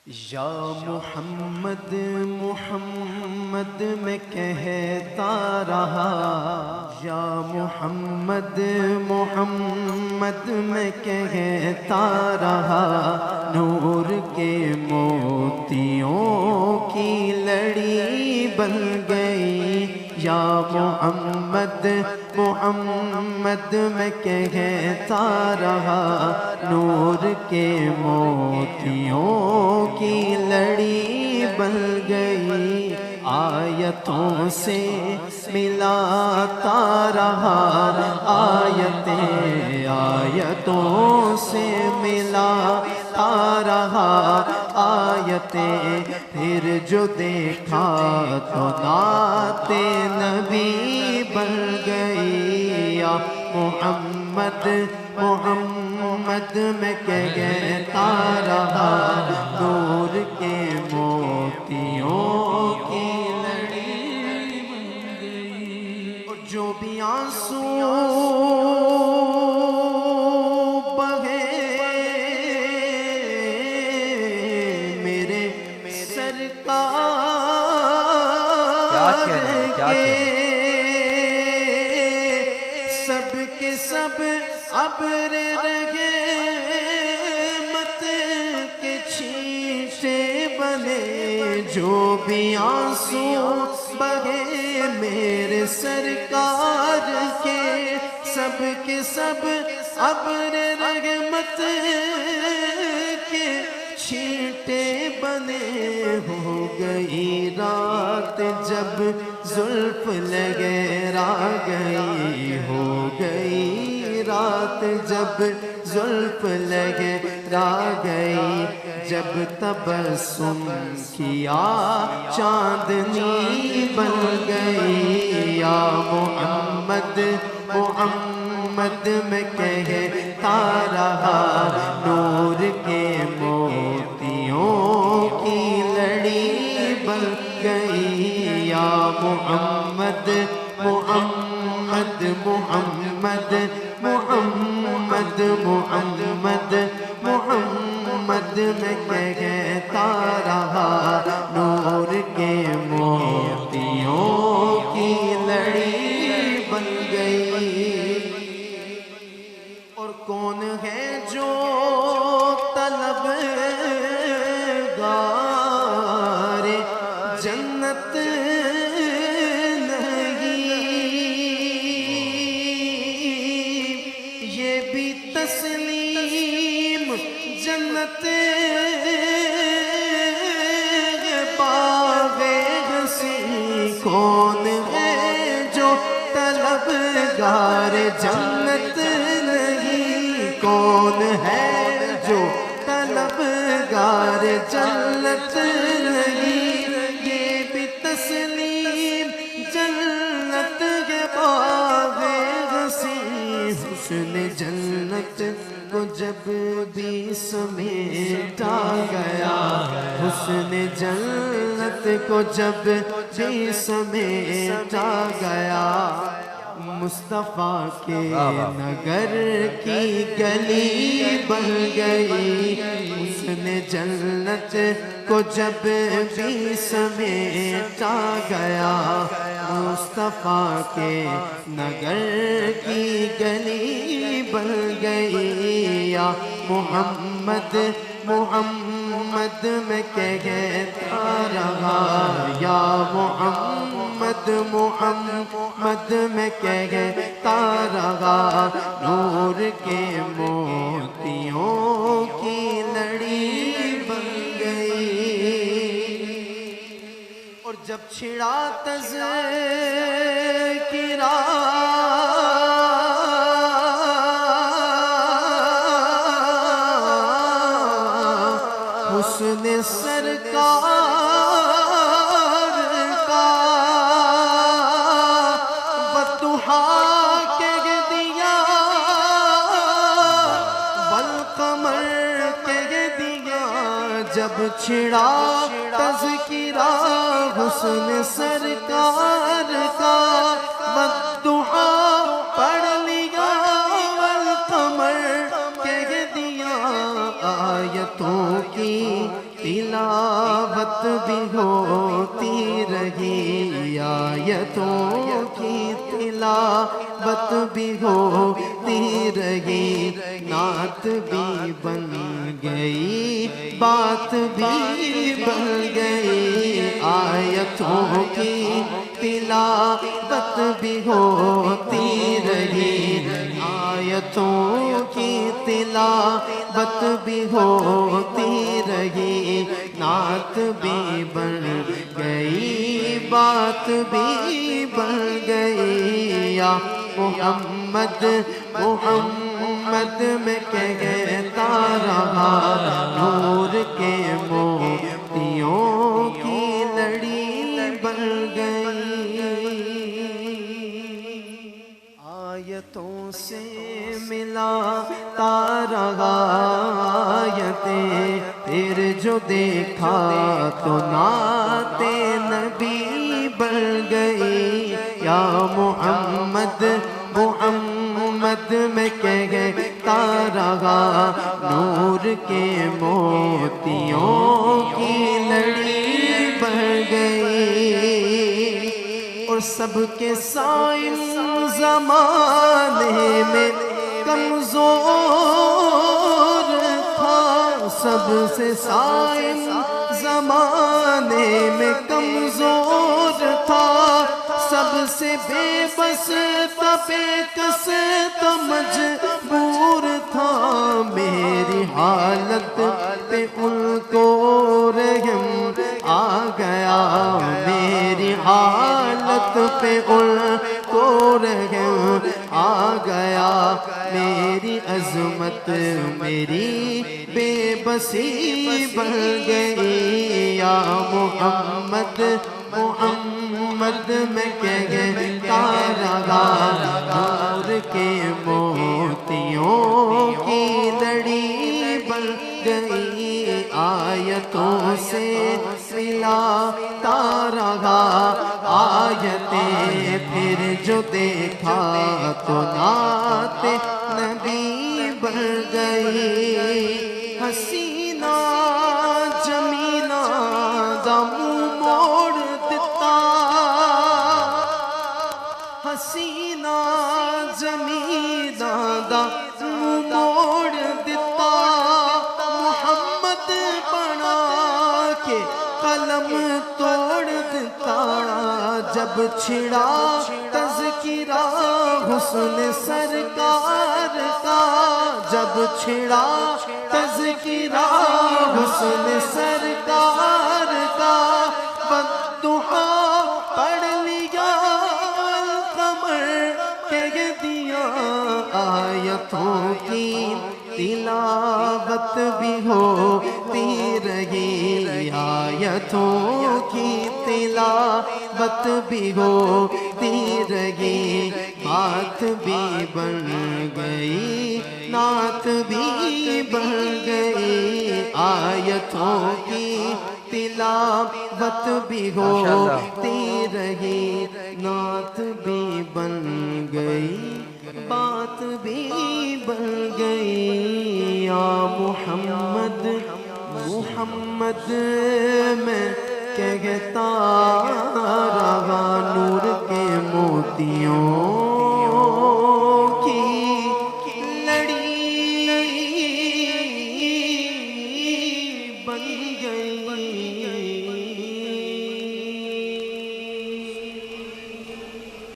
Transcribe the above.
یا محمد محمد میں کہتا رہا، یا محمد محمد میں کہتا رہا، نور کے موتیوں کی لڑی بن گئی۔ یا محمد محمد میں کہتا رہا، نور کے موتیوں کی لڑی بن گئی۔ آیتوں سے ملاتا رہا، آیتوں سے ملاتا رہا، آیتیں پھر جو دیکھا تو نعت نبی بن گئی۔ یا محمد محمد میں کہتا رہا، نور کے موتیوں کی لڑی بن گئی۔ اور جو بھی آنسو بہے میرے سرکار کے، سب کے سب ابر رہے مت کے چھینٹے بنے۔ جو بھی آنسو بہے میرے سرکار کے، سب کے سب ابر رحمت کے چھینٹے بنے۔ ہو گئی رات جب زلف لگیرا گئی، ہو گئی رات جب زلف لگیرا گئی، جب تبسم کیا چاندنی بن گئی۔ یا محمد محمد میں کہتا رہا، نور کے موتیوں کی لڑی بن گئی۔ یا محمد محمد محمد محمد محمد محمد میں کہتا رہا، نور کے موتیوں کی لڑی بن گئی۔ اور کون ہے جو طلب گار جنت نہیں، یہ بھی تسلیم جنت باغ ہنسی۔ کون ہے جو طلب گار جنت نہیں، کون ہے جو طلب گار جنت نہیں، یہ بھی تسلیم جنت کے باغ ہنسی۔ حسن جنت کو جب بھی سمیٹا گیا، حسن جنت کو جب بھی سمیٹا گیا، مصطفیٰ کے نگر کی گلی بن گئی۔ حسن جنت کو جب بھی سمیٹا گیا، مصطفیٰ کے نگر کی گلی بن گئی۔ یا محمد محمد میں کہتا رہا، یا محمد محمد میں کہتا رہا، نور کے موتیوں کی لڑی بن گئی۔ اور جب چھڑا تذکرہ حسن سرکار کا، والضحیٰ کہہ دیا، والقمر کہہ دیا۔ جب چھڑا تذکرہ حسن سرکار کا، والضحیٰ پڑھ لیا، والقمر کہہ دیا، آیتوں کی تلاوت تلاوت بھی ہوتی رہی، آیتوں کی تلاوت بھی ہوتی رہی، نعت بھی بن گئی، بات بھی بن گئی، آیتوں کی تلاوت بھی ہوتی رہی، آیتوں کی تلاوت بھی ہوتی رہی، نعت بھی بن گئی، بات بھی بن گئی، یا محمد محمد میں کہتا رہا، نور کے موتیوں کی لڑی بن گئی، آیتوں سے ملاتا رہا آیتیں، پھر جو دیکھا تو نعت نبی بن گئی، یا محمد محمد میں کہتا رہا، نور کے موتیوں کی لڑی بن گئی، اور سب کے سائن زمانے میں کمزور تھا، سب سے سائن زمانے میں کمزور تھا، سب سے بے بس تھا، بے کس تھا، مجبور تھا، میری حالت پہ ان کو رحم آ گیا، میری حالت پہ ان کو رحم آ گیا، میری عظمت میری بے بسی بن گئی، یا محمد محمد میں کہتا رہا، نور کے موتیوں کی لڑی بن گئی، آیتوں سے ملاتا رہا آیتیں، پھر جو دیکھا تو نعت نبی بن گئی، حسینہ جمیلہ دا منہ موڑ دیتا، حسینہ جمیلہ دا منہ موڑ دیتا، محمد بنا کے قلم توڑ دیتا، جب چھڑا تذکرہ حسن سرکار کا، جب چھڑا تذکرہ حسن سرکار کا، بددعا پڑھ لیا القمر، کہہ دیا آیتوں کی تلاوت بھی ہوتی رہی، آیتوں کی تلاوت بھی ہوتی رہی، بات بھی بن گئی، نعت بھی بن گئی، آیتوں کی تلاوت بھی ہوتی رہی، نعت بھی بن گئی، بات بھی بن گئی، یا محمد محمد میں کہتا رہا، نور کے موتیوں کی لڑی بن گئی۔